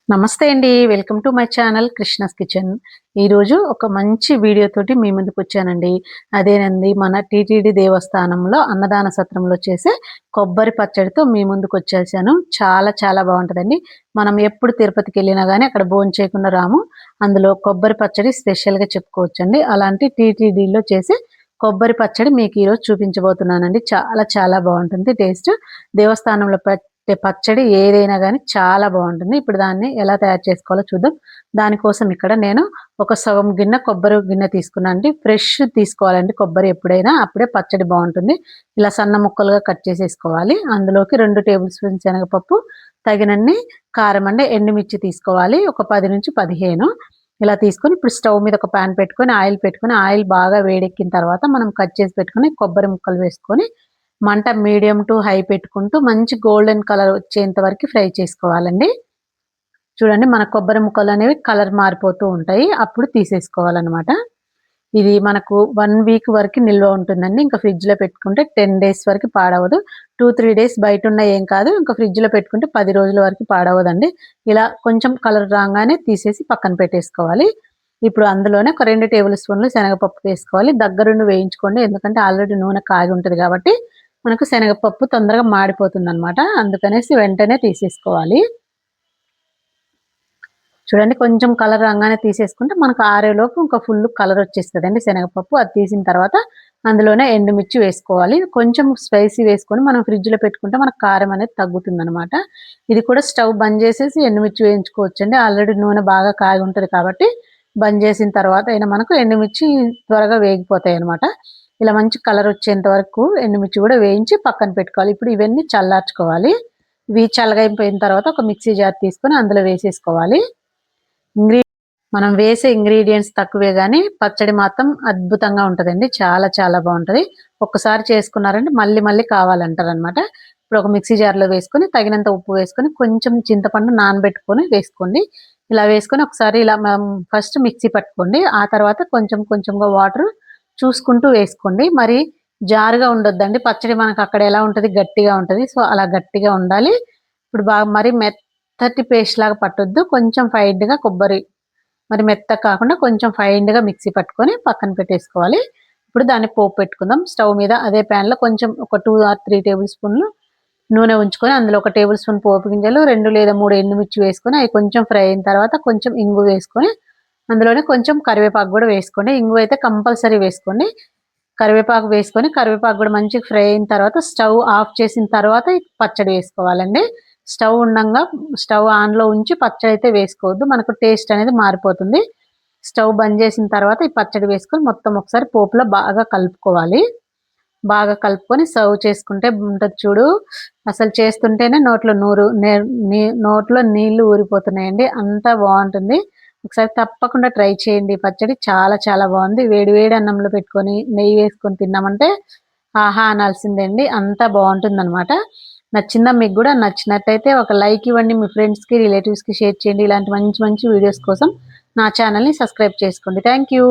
నమస్తే అండి. Welcome to my channel Krishna's kitchen. ఈరోజు ఒక మంచి వీడియో తోటి మీ ముందుకొచ్చానండి. అదేనండి మన టీటీడీ దేవస్థానంలో అన్నదాన సత్రంలో చేసే కొబ్బరి పచ్చడితో మీ ముందుకొచ్చేసాను. చాలా చాలా బావుంటదండి. మనం ఎప్పుడు తిరుపతికెళ్ళినా గానీ అక్కడ భోంచేయకుండా రాము. అందులో కొబ్బరి పచ్చడి స్పెషల్‌గా చెప్పుకోవచ్చండి. అలాంటి టీటీడీలో చేసే కొబ్బరి పచ్చడి మీకు ఈరోజు చూపించబోతున్నానండి. చాలా చాలా బావుంటుంది టేస్ట్. దేవస్థానంలో పచ్చడి ఏదైనా గానీ చాలా బావుంటుంది. ఇప్పుడు దాన్ని ఎలా తయారు చేసుకోవాలో చూద్దాం. దానికోసం ఇక్కడ నేను ఒక సగం గిన్నె కొబ్బరి గిన్నె తీసుకున్నా అండి. ఫ్రెష్ తీసుకోవాలండి కొబ్బరి ఎప్పుడైనా. అప్పుడే పచ్చడి బావుంటుంది. ఇలా సన్న ముక్కలుగా కట్ చేసేసుకోవాలి. అందులోకి 2 టేబుల్ స్పూన్స్ శనగపప్పు, తగినన్ని కారం అండి. ఎండుమిర్చి తీసుకోవాలి. ఒక 10-15 ఇలా తీసుకొని ఇప్పుడు స్టవ్ మీద ఒక పాన్ పెట్టుకొని, ఆయిల్ బాగా వేడెక్కిన తర్వాత మనం కట్ చేసి పెట్టుకుని కొబ్బరి ముక్కలు వేసుకొని మంట మీడియం టు హై పెట్టుకుంటూ మంచి గోల్డెన్ కలర్ వచ్చేంత వరకు ఫ్రై చేసుకోవాలండి. చూడండి మన కొబ్బరి ముక్కలనేవి కలర్ మారిపోతూ ఉంటాయి. అప్పుడు తీసేసుకోవాలనమాట. ఇది మనకు 1 వీక్ వరకు నిల్వ ఉంటుందండి. ఇంకా ఫ్రిడ్జ్‌లో పెట్టుకుంటే 10 డేస్ వరకు పాడవదు. 2, 3 డేస్ బయటున్నా ఏం కాదు. ఇంకా ఫ్రిడ్జ్‌లో పెట్టుకుంటే 10 రోజుల వరకు పాడవదండి. ఇలా కొంచెం కలర్ రాంగానే తీసేసి పక్కన పెట్టేసుకోవాలి. ఇప్పుడు అందులోనే ఒక 2 టేబుల్ స్పూన్లు శనగపప్పు వేసుకోవాలి. దగ్గరుండి వేయించుకోండి. ఎందుకంటే ఆల్రెడీ నూనె కాగి ఉంటది కాబట్టి మనకు శనగపప్పు తొందరగా మాడిపోతుందనమాట. అందుకనేసి వెంటనే తీసేసుకోవాలి. చూడండి కొంచెం కలర్ రాంగానే తీసేసుకుంటే మనకు ఆరేలోపు ఇంకా ఫుల్ కలర్ వచ్చేస్తదండి శనగపప్పు. అది తీసిన తర్వాత అందులోనే ఎండుమిర్చి వేసుకోవాలి. కొంచెం స్పైసీ వేసుకొని మనం ఫ్రిడ్జ్‌లో పెట్టుకుంటే మనకు కారం అనేది తగ్గుతుందనమాట. ఇది కూడా స్టవ్ బంద్ చేసేసి ఎండుమిర్చి వేయించుకోవచ్చండి. ఆల్రెడీ నూనె బాగా కాగి ఉంటది కాబట్టి బంద్ చేసిన తర్వాత అయినా మనకు ఎండుమిర్చి త్వరగా వేగిపోతాయనమాట. ఇలా మంచి కలర్ వచ్చేంత వరకు ఎండుమిర్చి కూడా వేయించి పక్కన పెట్టుకోవాలి. ఇప్పుడు ఇవన్నీ చల్లార్చుకోవాలి. ఇవి చల్లగైపోయిన తర్వాత ఒక మిక్సీ జార్ తీసుకొని అందులో వేసేసుకోవాలి. ఇంగ్రీ మనం వేసే ఇంగ్రీడియెంట్స్ తక్కువే గానీ పచ్చడి మాత్రం అద్భుతంగా ఉంటదండి. చాలా చాలా బావుంటది. ఒక్కసారి చేసుకున్నారంటే మళ్ళీ మళ్ళీ కావాలంటారనమాట. ఇప్పుడు ఒక మిక్సీ జార్‌లో వేసుకొని తగినంత ఉప్పు వేసుకొని కొంచెం చింతపండు నానబెట్టుకొని వేసుకోండి. ఇలా వేసుకొని ఒకసారి ఇలా మనం ఫస్ట్ మిక్సీ పట్టుకోండి. ఆ తర్వాత కొంచెం కొంచెంగా వాటర్ చూసుకుంటూ వేసుకోండి. మరి జారుగా ఉండొద్దండి. పచ్చడి మనకు అక్కడ ఎలా ఉంటది గట్టిగా ఉంటది. సో, అలా గట్టిగా ఉండాలి. ఇప్పుడు బాగా మరి మెత్తటి పేస్ట్ లాగా పట్టొద్దు. కొంచెం ఫైన్‌గా కొబ్బరి మరి మెత్తగా కాకుండా కొంచెం ఫైన్‌గా మిక్సీ పట్టుకొని పక్కన పెట్టేసుకోవాలి. ఇప్పుడు దాన్ని పోపు పెట్టుకుందాం. స్టవ్ మీద అదే ప్యాన్‌లో కొంచెం ఒక 2 ఆర్ 3 టేబుల్ స్పూన్లు నూనె ఉంచుకొని అందులో ఒక టేబుల్ స్పూన్ పోపు గింజలు, 2 లేదా 3 ఎండుమిర్చి వేసుకొని అవి కొంచెం ఫ్రై అయిన తర్వాత కొంచెం ఇంగువ వేసుకొని అందులోనే కొంచెం కరివేపాకు గూడా వేసుకోండి. ఇంగువ అయితే కంపల్సరీ వేసుకోండి. కరివేపాకు గూడా మంచిగా ఫ్రై అయిన తర్వాత స్టవ్ ఆఫ్ చేసిన తర్వాత ఈ పచ్చడి వేసుకోవాలండి. స్టవ్ ఆన్‌లో ఉంచి పచ్చడైతే వేసుకోవద్దు. మనకు టేస్ట్ అనేది మారిపోతుంది. స్టవ్ బంద్ చేసిన తర్వాత ఈ పచ్చడి వేసుకొని మొత్తం ఒకసారి పోపులో బాగా కలుపుకోవాలి. బాగా కలుపుకొని సర్వ్ చేసుకుంటే ఉంటది చూడు. అసలు చేస్తుంటేనే నోట్లో నీళ్లు ఊరిపోతున్నాయండి. అంత బావుంటుంది. ఒకసారి తప్పకుండా ట్రై చేయండి. ఈ పచ్చడి చాలా చాలా బావుంది. వేడి వేడి అన్నంలో పెట్టుకొని నెయ్యి వేసుకొని తిన్నామంటే ఆహా! అనాల్సిందే అండి. అంత బావుంటుందనమాట. నచ్చిందా మీకు గూడా? నచ్చినట్టయితే ఒక లైక్ ఇవ్వండి. మీ ఫ్రెండ్స్‌కి, రిలేటివ్స్‌కి షేర్ చేయండి. ఇలాంటి మంచి మంచి వీడియోస్ కోసం నా ఛానెల్‌ని సబ్స్క్రైబ్ చేసుకోండి. Thank you.